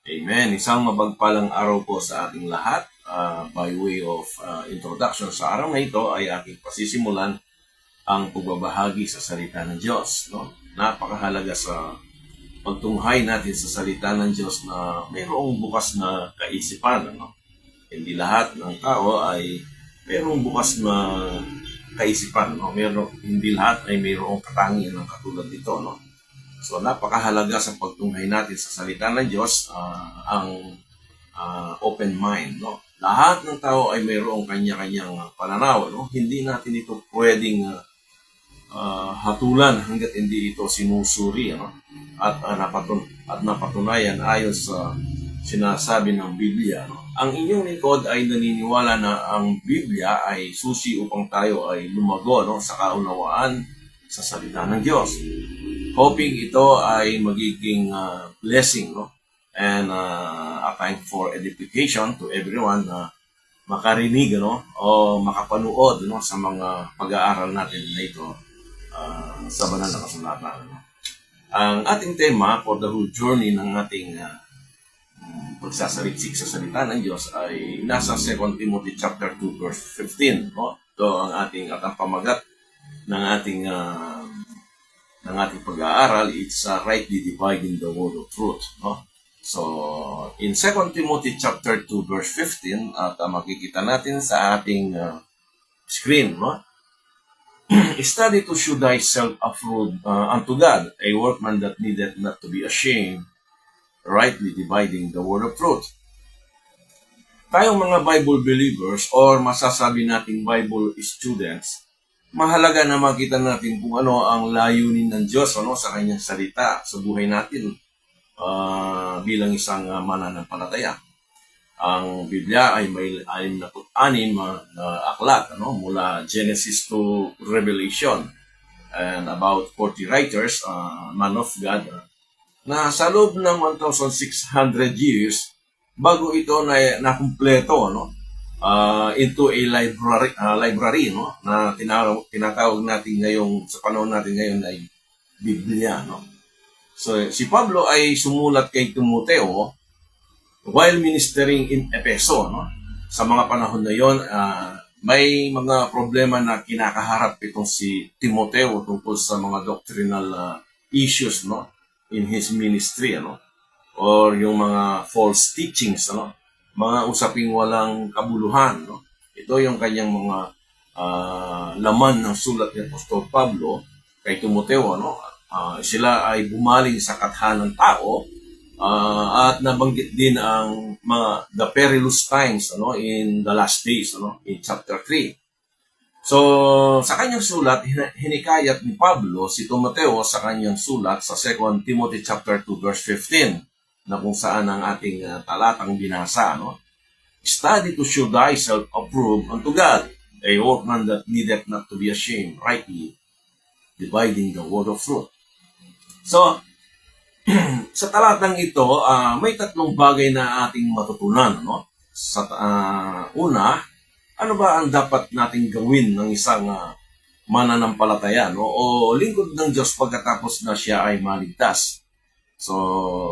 Amen. Isang mapagpalang araw po sa ating lahat. By way of introduction sa araw na ito ay aking pasisimulan ang pagbabahagi sa salita ng Diyos. No? Napakahalaga sa pagtunghay natin sa salita ng Diyos na mayroong bukas na kaisipan. Ano? Hindi lahat ng tao ay mayroong bukas na kaisipan. No? Hindi lahat ay mayroong katangian ng katulad nito. No? So napakahalaga sa pagtunghay natin sa salita ng Diyos ang open mind. No? Lahat ng tao ay mayroong kanya-kanyang pananaw. No? Hindi natin ito pwedeng hatulan hanggat hindi ito sinusuri. No? At napatunayan ayon sa sinasabi ng Biblia. No? Ang inyong likod ay naniniwala na ang Biblia ay susi upang tayo ay lumago, no? Sa kaunawaan sa salita ng Diyos. Hoping ito ay magiging blessing, no? And a time for edification to everyone na makarinig, no? O makapanood, no? Sa mga pag-aaral natin na ito sa banal na kasulatan. No? Ang ating tema for the whole journey ng ating pagsasaliksik sa salita ng Diyos ay nasa 2 Timothy chapter 2 verse 15. No? Ito ang ating at ang pamagat ng ating pag-aaral. It's rightly dividing the word of truth. No? So, in 2 Timothy chapter 2 verse 15, at makikita natin sa ating screen, no? Study to show thyself approved unto God, a workman that needeth not to be ashamed, rightly dividing the word of truth. Tayong mga Bible believers or masasabi nating Bible students, mahalaga na makita natin kung ano ang layunin ng Diyos sa kanyang salita sa buhay natin bilang isang mananampalataya. Ang Biblia ay may 66 na aklat mula Genesis to Revelation, and about 40 writers, man of God, na sa loob ng 1,600 years bago ito na kumpleto into a library na tinatawag natin ngayong sa panahon natin ngayon ay Biblia. So si Pablo ay sumulat kay Timoteo while ministering in Efeso. Sa mga panahon na yon, may mga problema na kinakaharap itong si Timoteo tungkol sa mga doctrinal issues in his ministry, or yung mga false teachings, mga usaping walang kabuluhan. Ito yung kanyang mga laman ng sulat ni Apostol Pablo kay Timoteo. Sila ay bumaling sa kathanan ng tao, at nabanggit din ang mga the perilous times in the last days in chapter 3. So sa kanyang sulat, hinikayat ni Pablo si Timoteo sa kanyang sulat sa 2 Timothy chapter 2 verse 15, na kung saan ang ating talatang binasa. Study to show thyself approved unto God, a workman that needeth not to be ashamed, rightly dividing the word of truth. So sa talatang ito, may tatlong bagay na ating matutunan. Sa una, ano ba ang dapat nating gawin ng isang mananampalataya o lingkod ng Diyos pagkatapos na siya ay maligtas? So,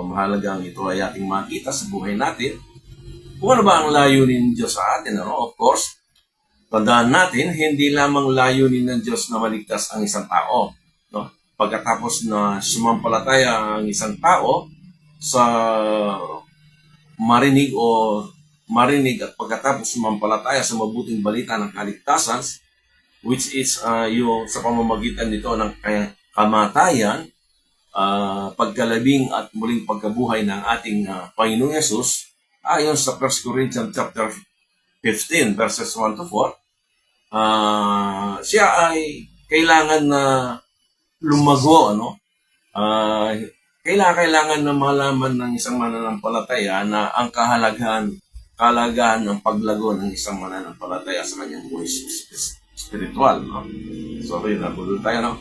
mahalagang ito ay ating makita sa buhay natin. Kung ano ba ang layunin ng Diyos sa atin? Of course, tandaan natin, hindi lamang layunin ng Diyos na maligtas ang isang tao. Pagkatapos na sumampalataya ang isang tao sa marinig at pagkatapos sumampalataya sa mabuting balita ng kaligtasan, which is yung sa pamamagitan nito ng kamatayan, pagkalabing at muling pagkabuhay ng ating Panginoong Yesus, ayon sa 1 Corinthians chapter 15 verses 1 to 4, siya ay kailangan na lumago. Kailangan na malaman ng isang mananampalataya na ang kahalagahan ng paglago ng isang mananampalataya sa kanyang buhay spiritual. Sorry, nabulol tayo.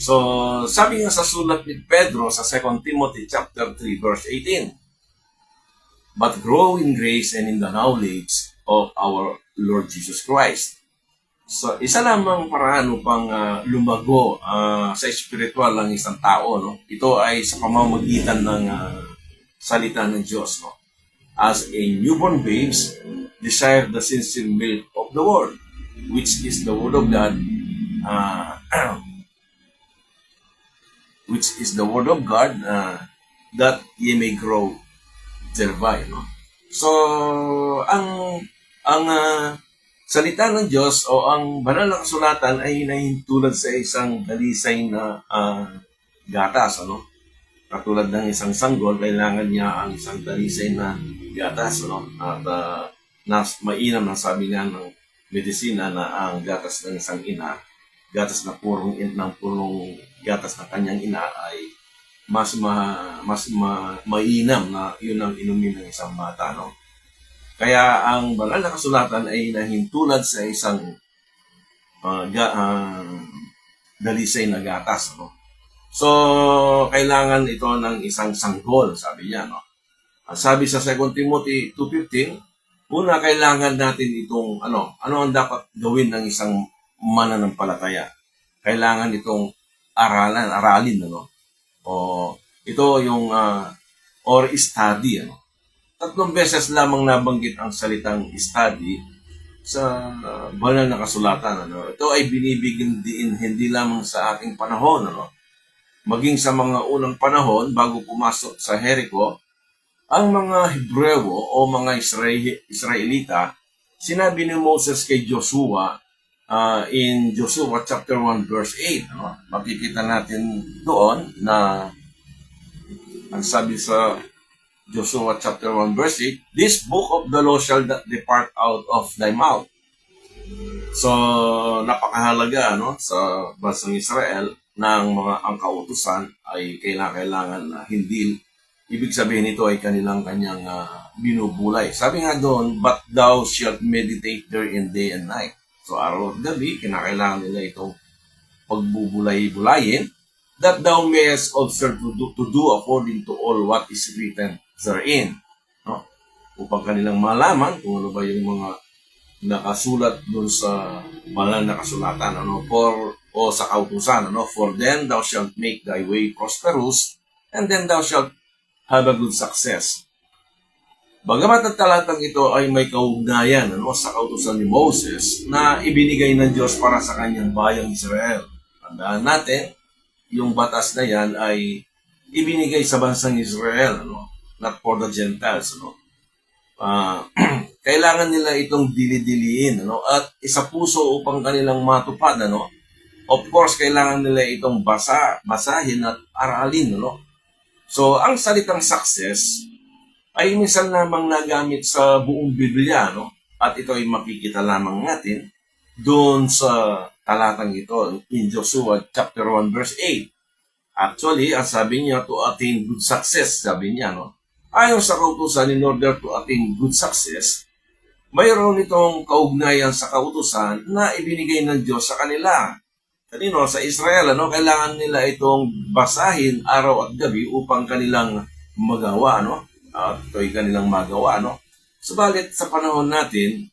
So, sabi nga sa sulat ni Pedro sa 2 Timothy chapter 3 verse 18, but grow in grace and in the knowledge of our Lord Jesus Christ. So, isa lamang paraan upang lumago sa spiritual ng isang tao. Ito ay sa pamamagitan ng salita ng Diyos, no? As a newborn babes, desire the sincere milk of the word, which is the word of God, uh, which is the word of God, that ye may grow thereby, no? So, ang salita ng Diyos o ang banal na kasulatan ay hinahintulad sa isang dalisay na gatas, ano? Katulad ng isang sanggol, kailangan niya ang isang dalisay na gatas, ano? At mainam na sabi nga ng medisina na ang gatas ng isang ina, gatas na purong gatas ng kanyang ina ay mas mainam na yun ang inumin ng isang bata, no? Kaya ang banal na kasulatan ay nahintulad sa isang dalisay na gatas, no? So, kailangan ito ng isang sanggol, sabi niya, no? Sabi sa 2 Timothy 2:15, una, kailangan natin itong, ano ang dapat gawin ng isang mananampalataya? Kailangan itong aralin, ano? O, ito yung, or study, ano? 3 beses lamang nabanggit ang salitang study sa banal na kasulatan, ano? Ito ay binibigyan din hindi lamang sa ating panahon, ano? Maging sa mga unang panahon bago pumasok sa Jericho, ang mga Hebrewo o mga Israelita, sinabi ni Moses kay Joshua in Joshua chapter 1 verse 8, ano? Makikita natin doon na ang sabi sa Joshua chapter 1 verse 8, this book of the law shall not depart out of thy mouth. So, napakahalaga, no, sa bansang Israel na ang kautusan ay kailangan na hindi, ibig sabihin nito ay kanyang binubulay. Sabi nga doon, but thou shalt meditate therein day and night. So, araw at gabi, kinakailangan nila itong pagbubulay-bulayin, that thou mayest observe to do according to all what is written therein, no? Upang kanilang malaman kung ano ba yung mga nakasulat doon sa banal na kasulatan, ano, o sa kautusan, ano, for then thou shalt make thy way prosperous, and then thou shalt have a good success. Bagamat ang talatang ito ay may kaugnayan, ano, sa kautusan ni Moses na ibinigay ng Diyos para sa kanyang bayang Israel. Tandaan natin, yung batas na yan ay ibinigay sa bansang Israel, ano, not for the Gentiles, ano. Kailangan nila itong dili-diliin, ano, at isa puso upang kanilang matupad, ano. Of course, kailangan nila itong basahin at aralin, ano. So, ang salitang success ay minsan lamang nagamit sa buong Biblia, no? At ito ay makikita lamang natin doon sa talatang ito in Joshua chapter 1 verse 8. Actually, ang sabi niya, to attain good success, sabi niya, no? Ayon sa kautusan, in order to attain good success, mayroon itong kaugnayan sa kautusan na ibinigay ng Diyos sa kanila. Kanino? Sa Israel, ano? Kailangan nila itong basahin araw at gabi upang kanilang magawa, no? At ito'y kanilang magawa, no? Subalit sa panahon natin,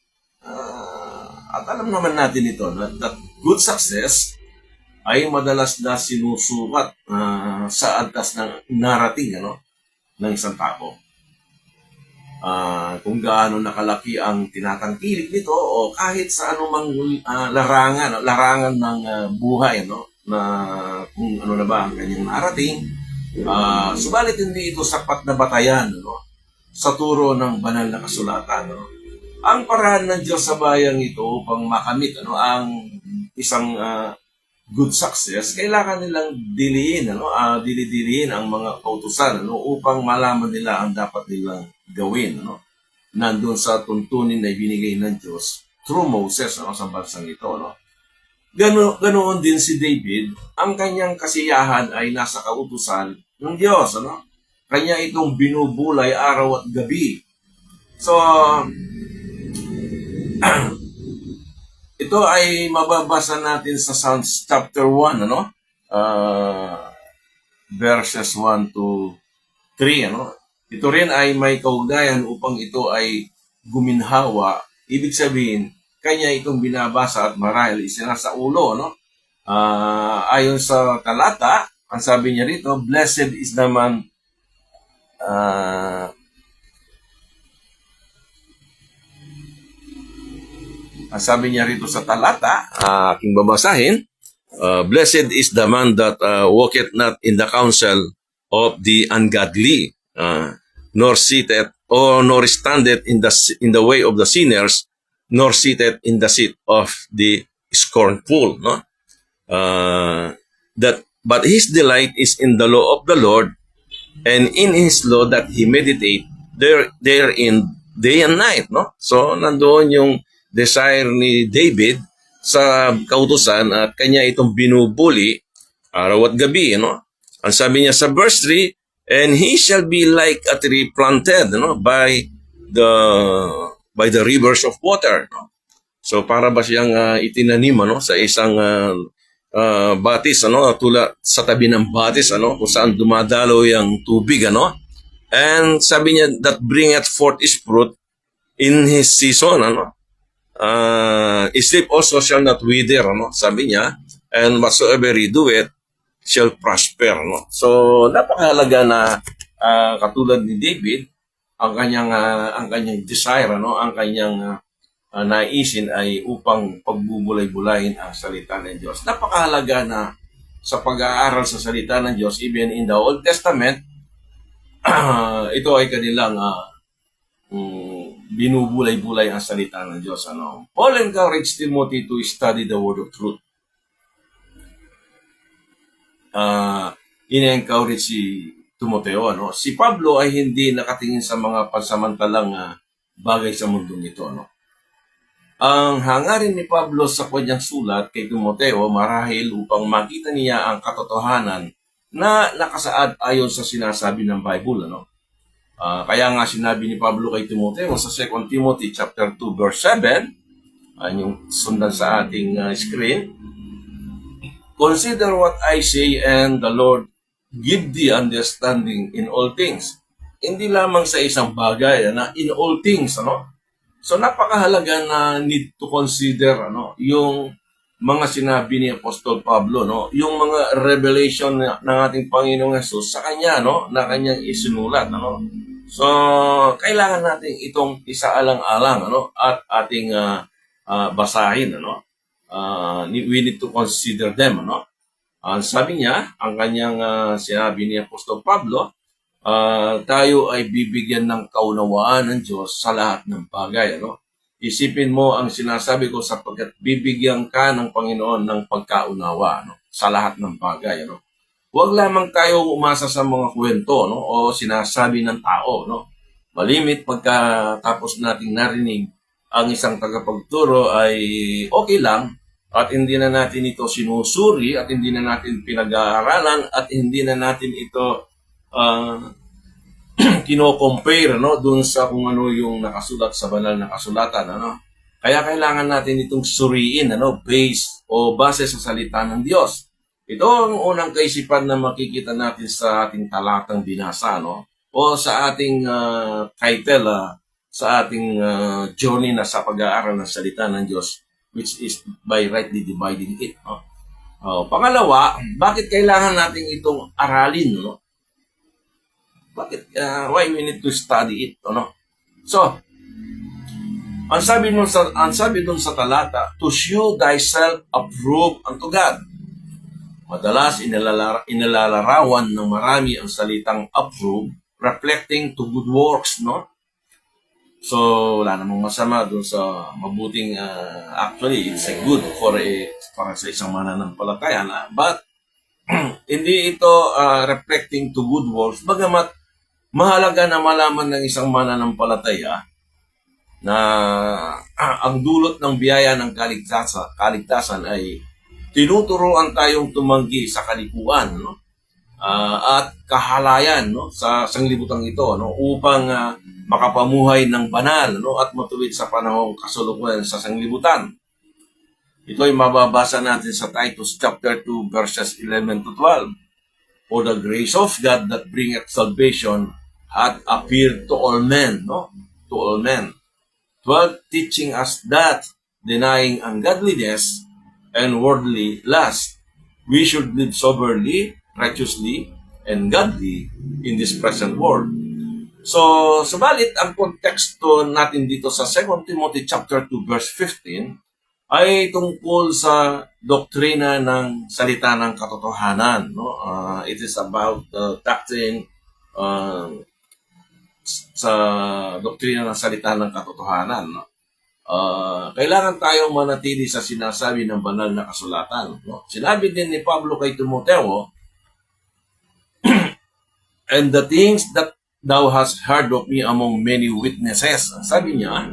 at alam naman natin ito, that good success ay madalas na sinusukat sa antas ng narrating, ano, ng isang tao. Kung gaano nakalaki ang tinatangkilik nito o kahit sa anumang larangan ng buhay, no, na kung ano na ba ang kanyang narrating. Subalit hindi ito sapat na batayan, no, sa turo ng banal na kasulatan, no. Ang paraan ng Diyos sa bayang ito upang makamit, ano, ang isang good success, kailangan nilang diliin, ano, dili-diliin ang mga kautusan, ano, upang malaman nila ang dapat nilang gawin, ano, nandun sa tuntunin na ibinigay ng Diyos through Moses, ano, sa bansang ito, no. Ganoon din si David, ang kanyang kasiyahan ay nasa kautusan ng Diyos, ano. Kanya itong binubulay araw at gabi. So, ito ay mababasa natin sa Psalms chapter 1, ano? Verses 1 to 3, ano? Ito rin ay may kaugnayan upang ito ay guminhawa. Ibig sabihin, kanya itong binabasa at marahil isinasa ulo, no? Ayon sa talata, ang sabi niya rito, blessed is the man Sabi niya rito sa talata, aking babasahin, blessed is the man that walketh not in the counsel of the ungodly, nor sitteth or nor standeth in the way of the sinners, nor sitteth in the seat of the scornful. No, but his delight is in the law of the Lord, and in his law that he meditate therein day and night. No, so nandoon yung desire ni David sa kautusan at kanya itong binubuli araw at gabi. Ang sabi niya sa verse 3, and he shall be like a tree planted by the rivers of water. So para ba siyang itinanim sa isang batis, tulad sa tabi ng batis, kung saan dumadalo yung tubig, and sabi niya that bringeth forth his fruit in his season, his leaf also shall not wither, sabi niya, and whatsoever he doeth shall prosper. So napakahalaga na katulad ni David, ang kanyang desire, ang kanyang naisin ay upang pagbubulay-bulayin ang salita ng Diyos. Napakahalaga na sa pag-aaral sa salita ng Diyos, even in the Old Testament, ito ay kanilang binubulay-bulay ang salita ng Diyos. Paul encouraged Timothy to study the word of truth. Ina-encourage si Timoteo. Si Pablo ay hindi nakatingin sa mga pansamantalang bagay sa mundong ito. Ang hangarin ni Pablo sa kanyang sulat kay Timoteo marahil upang makita niya ang katotohanan na nakasaad ayon sa sinasabi ng Bible. Kaya nga sinabi ni Pablo kay Timoteo sa 2 Timothy chapter 2 verse 7, yung sundan sa ating screen, consider what I say, and the Lord give thee understanding in all things. Hindi lamang sa isang bagay, na in all things. So napakahalaga na need to consider yung mga sinabi ni Apostol Pablo, yung mga revelation ng ating Panginoong Hesus sa kanya, na kanyang isinulat. So kailangan natin itong isaalang-alang at ating basahin. We need to consider them. Sabi niya, ang kanyang sinabi ni Apostol Pablo, tayo ay bibigyan ng kaunawaan ng Diyos sa lahat ng bagay. Isipin mo ang sinasabi ko sapagkat bibigyan ka ng Panginoon ng pagkaunawa sa lahat ng bagay. Huwag lamang tayo umasa sa mga kwento o sinasabi ng tao. Malimit pagkatapos nating narinig ang isang tagapagturo ay okay lang at hindi na natin ito sinusuri at hindi na natin pinag-aaralan at hindi na natin ito kino-compare doon sa kung ano yung nakasulat sa banal na kasulatan. Kaya kailangan natin itong suriin base sa salita ng Diyos. Ito ang unang kaisipan na makikita natin sa ating talatang binasa o sa ating title sa ating journey na sa pag-aaral ng salita ng Diyos, which is by rightly dividing it. Pangalawa, bakit kailangan natin itong aralin? Bakit? Why we need to study it? So, ang sabi dun sa talata, to show thyself approved unto God. Madalas inalalarawan ng marami ang salitang approve, reflecting to good works, So, wala namang masama doon sa mabuting, actually, it's a good para sa isang mananampalataya. But, hindi ito reflecting to good works. Bagamat, mahalaga na malaman ng isang mananampalataya na ang dulot ng biyaya ng kaligtasan ay tinuturuan tayong tumanggi sa kalikuan at kahalayan sa sanglibutang ito upang makapamuhay ng banal at matuwid sa panahong kasulukuyan sa sanglibutan. Ito ay mababasa natin sa Titus chapter 2 verses 11 to 12. For the grace of God that bringeth salvation hath appeared to all men, to all men. 12, teaching us that, denying ungodliness and worldly lust, we should live soberly, righteously, and godly in this present world. So, subalit, ang konteksto natin dito sa 2 Timothy chapter 2 verse 15, ay tungkol sa doktrina ng salita ng katotohanan. No? It is about the doctrine uh, sa doktrina ng salita ng katotohanan. No? Kailangan tayong manatili sa sinasabi ng banal na kasulatan. No? Sinabi din ni Pablo kay Timoteo, and the things that thou hast heard of me among many witnesses. Sabi niya,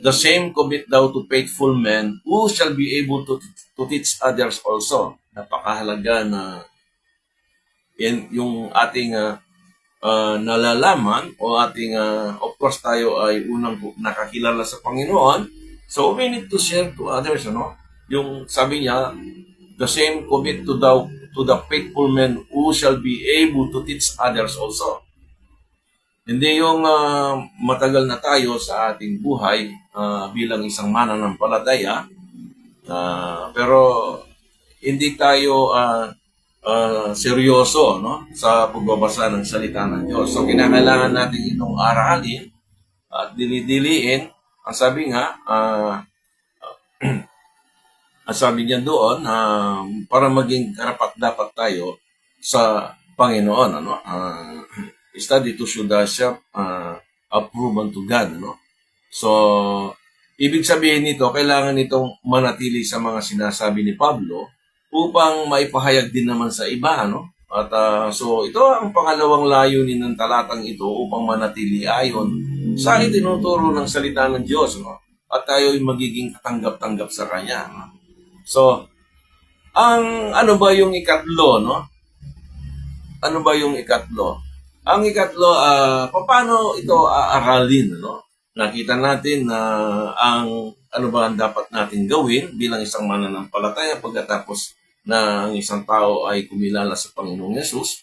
the same commit thou to faithful men who shall be able to teach others also. Napakahalaga na yung ating nalalaman o ating, of course tayo ay unang nakakilala sa Panginoon. So we need to share to others, ano? Yung sabi niya, the same commit to the faithful men who shall be able to teach others also. Hindi yung matagal na tayo sa ating buhay bilang isang mananampalataya, pero hindi tayo seryoso, no, sa pagbabasa ng salita ng Diyos. So kinakailangan natin itong aralin at dinidiliin. Ang sabi nga, ang sabi niya doon, para maging karapat-dapat tayo sa Panginoon, ano? Study to show thyself approved unto God, ano? So, ibig sabihin nito, kailangan nitong manatili sa mga sinasabi ni Pablo upang maipahayag din naman sa iba, ano? At so, ito ang pangalawang layunin ng talatang ito upang manatili ayon sa itinuturo ng salita ng Diyos, no? At tayo ay magiging katanggap-tanggap sa Kanya, no? So, ano ba yung ikatlo, no? Ano ba yung ikatlo? Ang ikatlo, paano ito aaralin, no? Nakita natin na ano ba ang dapat natin gawin bilang isang mananampalataya pagkatapos na ang isang tao ay kumilala sa Panginoong Yesus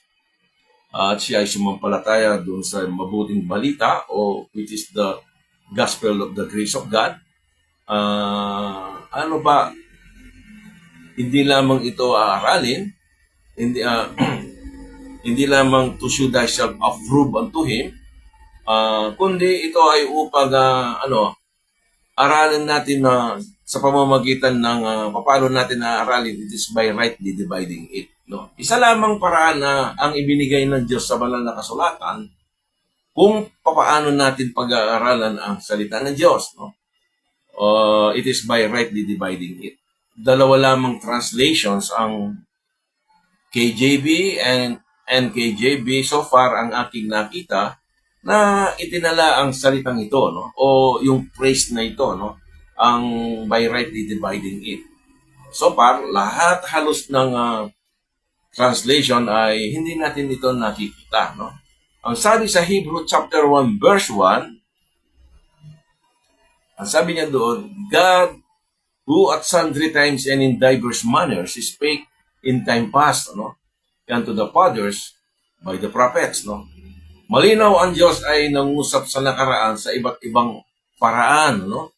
at siya ay sumampalataya doon sa mabuting balita o which is the gospel of the grace of God. Ano ba? Hindi lamang ito aaralin, hindi lamang to show thyself approved unto Him, kundi ito ay upang aralin natin na sa pamamagitan ng paano natin aralin, it is by rightly dividing it. No? Isa lamang paraan na ang ibinigay ng Diyos sa banal na kasulatan kung paano natin pag-aaralan ang salita ng Diyos. No? It is by rightly dividing it. Dalawa lamang translations ang KJV and NKJV. So far ang aking nakita na itinala ang salitang ito, no? O yung phrase na ito, no? Ang by rightly dividing it. So far, lahat halos ng translation ay hindi natin ito nakikita, no? Ang sabi sa Hebrew chapter 1 verse 1, ang sabi niya doon, God who at sundry times and in diverse manners spake in time past, no? Unto the fathers by the prophets, no? Malinaw ang Diyos ay nangusap sa nakaraan sa iba't ibang paraan, no?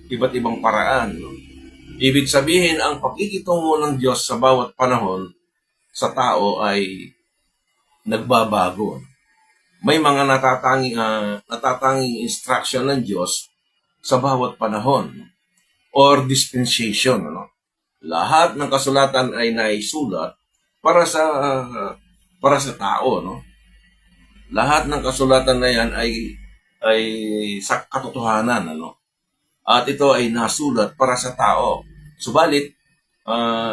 Iba't ibang paraan, no? Ibig sabihin, ang pakikitungo ng Diyos sa bawat panahon sa tao ay nagbabago. May mga natatanging instruction ng Diyos sa bawat panahon or dispensation, no? Lahat ng kasulatan ay naisulat para sa tao, no? Lahat ng kasulatan na yan ay sa katotohanan, ano? At ito ay nasulat para sa tao. Subalit,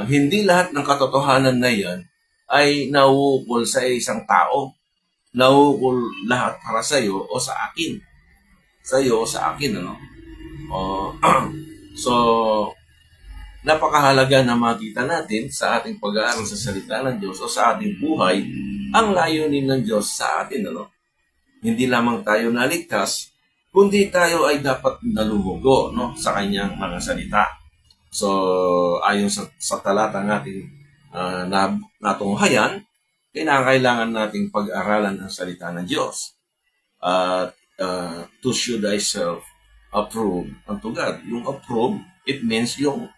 hindi lahat ng katotohanan na yan ay nauukol sa isang tao. Nauukol lahat para sa iyo o sa akin. Sa iyo o sa akin, ano? So, napakahalaga na makita natin sa ating pag-aaral sa salita ng Diyos o sa ating buhay ang layunin ng Diyos sa atin, ano? Hindi lamang tayo naligtas, kundi tayo ay dapat nalulugo, no, sa kanyang mga salita. So, ayon sa talatang ating natunghayan, kailangan nating pag-aralan ang salita ng Diyos. To show thyself approved unto God. Yung approved, it means yung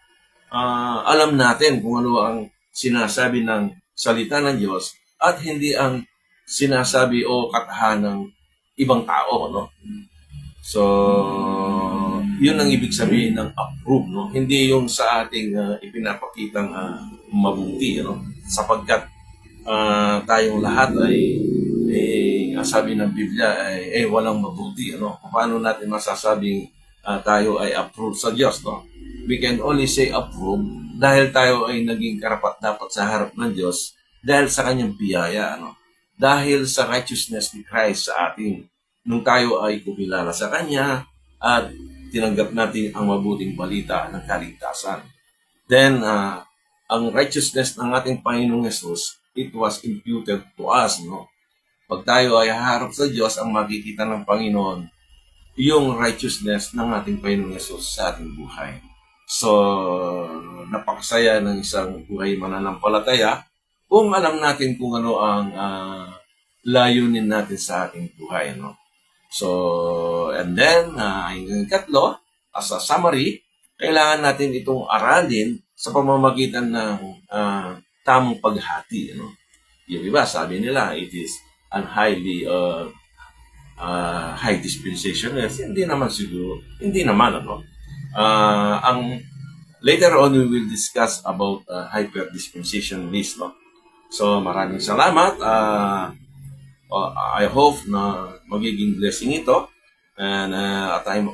alam natin kung ano ang sinasabi ng salita ng Diyos at hindi ang sinasabi o katahan ng ibang tao, no? So, Yun ang ibig sabihin ng approve, no? Hindi yung sa ating ipinapakitang mabuti, no? Sapagkat tayong lahat ay ang sabi ng Biblia ay walang mabuti, ano? Paano natin masasabing tayo ay approved sa Diyos, no? We can only say approved dahil tayo ay naging karapat-dapat sa harap ng Diyos dahil sa kanyang biyaya, ano? Dahil sa righteousness ni Christ sa atin. Nung tayo ay kumilala sa Kanya at tinanggap natin ang mabuting balita ng kaligtasan. Then, ang righteousness ng ating Panginoong Yesus, it was imputed to us, no? Pag tayo ay haharap sa Diyos, ang makikita ng Panginoon, yung righteousness ng ating Panginoong Yesus sa ating buhay. So, napakasaya ng isang buhay mananampalataya kung alam natin kung ano ang layunin natin sa ating buhay, no? So, and then, yung katlo, as a summary, kailangan natin itong aralin sa pamamagitan ng tamang paghati, no? Yung iba, sabi nila, it is an highly high dispensationalist. Hindi naman siguro. Hindi naman, ano. Later on, we will discuss about hyper dispensationalist, no? So, maraming salamat. I hope na magiging blessing ito and a time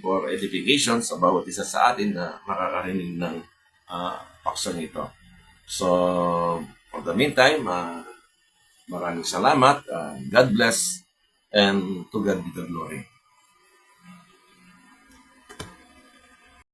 for edification sa bawat isa sa atin na makakarinig ng paksang ito. So, for the meantime, maraming salamat. God bless and to God be the glory.